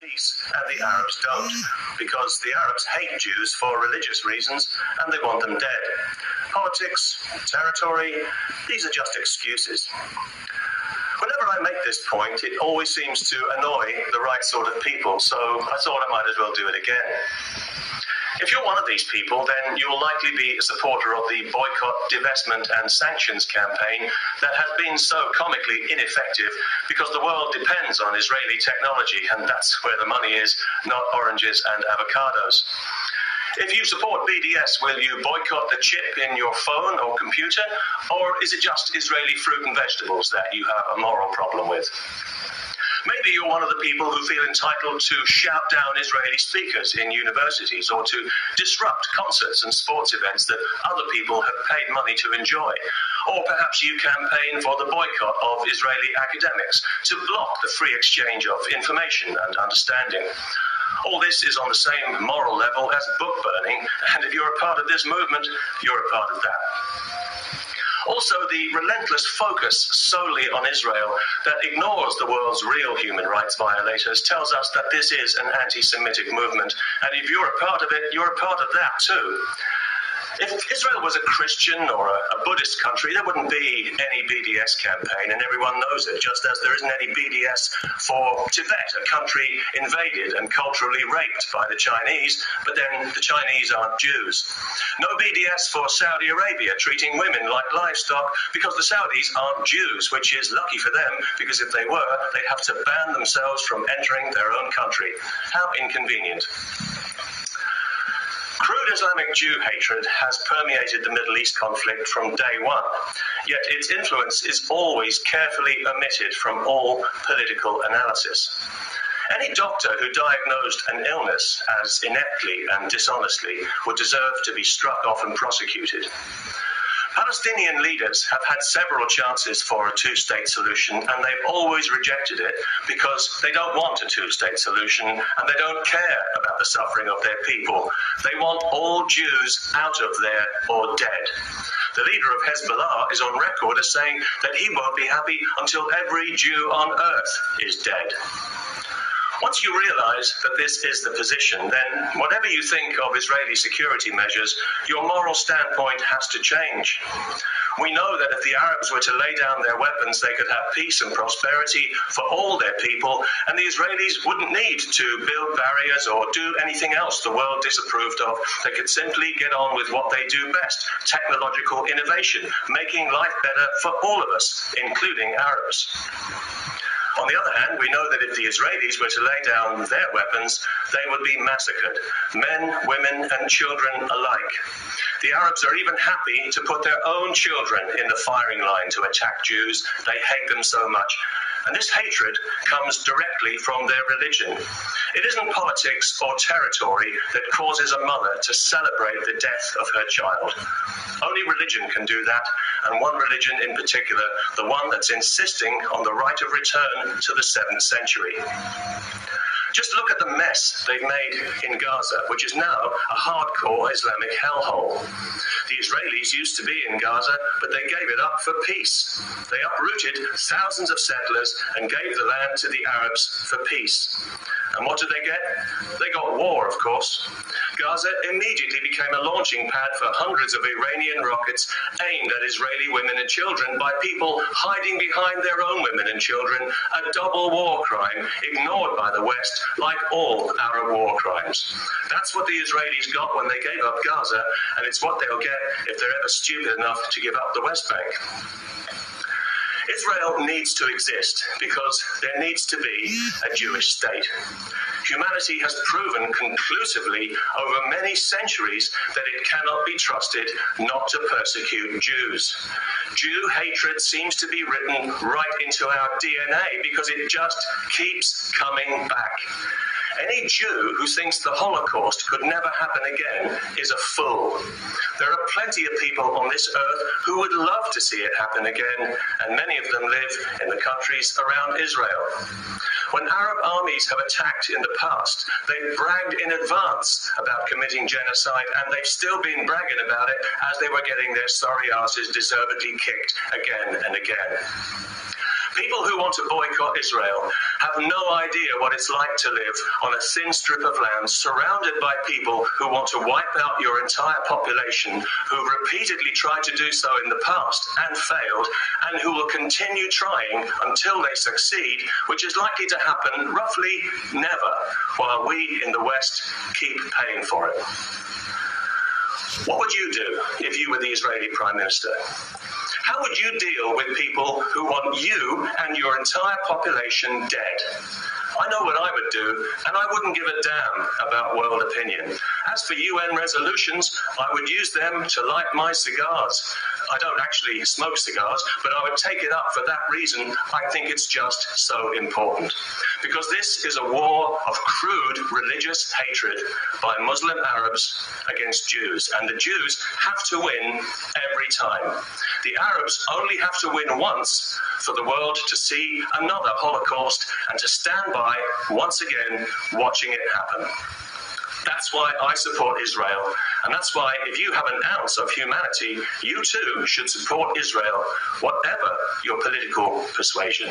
peace, and the Arabs don't, because the Arabs hate Jews for religious reasons and they want them dead. Politics, territory, these are just excuses. Whenever I make this point, it always seems to annoy the right sort of people, so I thought I might as well do it again. If you're one of these people, then you'll likely be a supporter of the boycott, divestment and sanctions campaign that has been so comically ineffective because the world depends on Israeli technology, and that's where the money is, not oranges and avocados. If you support BDS, will you boycott the chip in your phone or computer, or is it just Israeli fruit and vegetables that you have a moral problem with? Maybe you're one of the people who feel entitled to shout down Israeli speakers in universities or to disrupt concerts and sports events that other people have paid money to enjoy. Or perhaps you campaign for the boycott of Israeli academics to block the free exchange of information and understanding. All this is on the same moral level as book burning, and if you're a part of this movement, you're a part of that. Also, the relentless focus solely on Israel that ignores the world's real human rights violators tells us that this is an anti-Semitic movement, and if you're a part of it, you're a part of that too. If Israel was a Christian or a Buddhist country, there wouldn't be any BDS campaign, and everyone knows it, just as there isn't any BDS for Tibet, a country invaded and culturally raped by the Chinese, but then the Chinese aren't Jews. No BDS for Saudi Arabia, treating women like livestock, because the Saudis aren't Jews, which is lucky for them, because if they were, they'd have to ban themselves from entering their own country. How inconvenient. Crude Islamic Jew hatred has permeated the Middle East conflict from day one, yet its influence is always carefully omitted from all political analysis. Any doctor who diagnosed an illness as ineptly and dishonestly would deserve to be struck off and prosecuted. Palestinian leaders have had several chances for a two-state solution, and they've always rejected it because they don't want a two-state solution and they don't care about the suffering of their people. They want all Jews out of there or dead. The leader of Hezbollah is on record as saying that he won't be happy until every Jew on earth is dead. Once you realize that this is the position, then whatever you think of Israeli security measures, your moral standpoint has to change. We know that if the Arabs were to lay down their weapons, they could have peace and prosperity for all their people, and the Israelis wouldn't need to build barriers or do anything else the world disapproved of. They could simply get on with what they do best, technological innovation, making life better for all of us, including Arabs. On the other hand, we know that if the Israelis were to lay down their weapons, they would be massacred, men, women, and children alike. The Arabs are even happy to put their own children in the firing line to attack Jews. They hate them so much. And this hatred comes directly from their religion. It isn't politics or territory that causes a mother to celebrate the death of her child. Only religion can do that, and one religion in particular, the one that's insisting on the right of return to the 7th century. Just look at the mess they've made in Gaza, which is now a hardcore Islamic hellhole. The Israelis used to be in Gaza, but they gave it up for peace. They uprooted thousands of settlers and gave the land to the Arabs for peace. And what did they get? They got war, of course. Gaza immediately became a launching pad for hundreds of Iranian rockets aimed at Israeli women and children by people hiding behind their own women and children, a double war crime ignored by the West, like all Arab war crimes. That's what the Israelis got when they gave up Gaza, and it's what they'll get if they're ever stupid enough to give up the West Bank. Israel needs to exist because there needs to be a Jewish state. Humanity has proven conclusively over many centuries that it cannot be trusted not to persecute Jews. Jew hatred seems to be written right into our DNA because it just keeps coming back. Any Jew who thinks the Holocaust could never happen again is a fool. There are plenty of people on this earth who would love to see it happen again, and many of them live in the countries around Israel. When Arab armies have attacked in the past, they've bragged in advance about committing genocide, and they've still been bragging about it as they were getting their sorry asses deservedly kicked again and again. People who want to boycott Israel have no idea what it's like to live on a thin strip of land surrounded by people who want to wipe out your entire population, who repeatedly tried to do so in the past and failed, and who will continue trying until they succeed, which is likely to happen roughly never, while we in the West keep paying for it. What would you do if you were the Israeli Prime Minister? How would you deal with people who want you and your entire population dead? I know what I would do, and I wouldn't give a damn about world opinion. As for UN resolutions, I would use them to light my cigars. I don't actually smoke cigars, but I would take it up for that reason. I think it's just so important. Because this is a war of crude religious hatred by Muslim Arabs against Jews, and the Jews have to win every time. The Arabs only have to win once for the world to see another Holocaust and to stand by once again watching it happen. That's why I support Israel, and that's why if you have an ounce of humanity, you too should support Israel, whatever your political persuasion.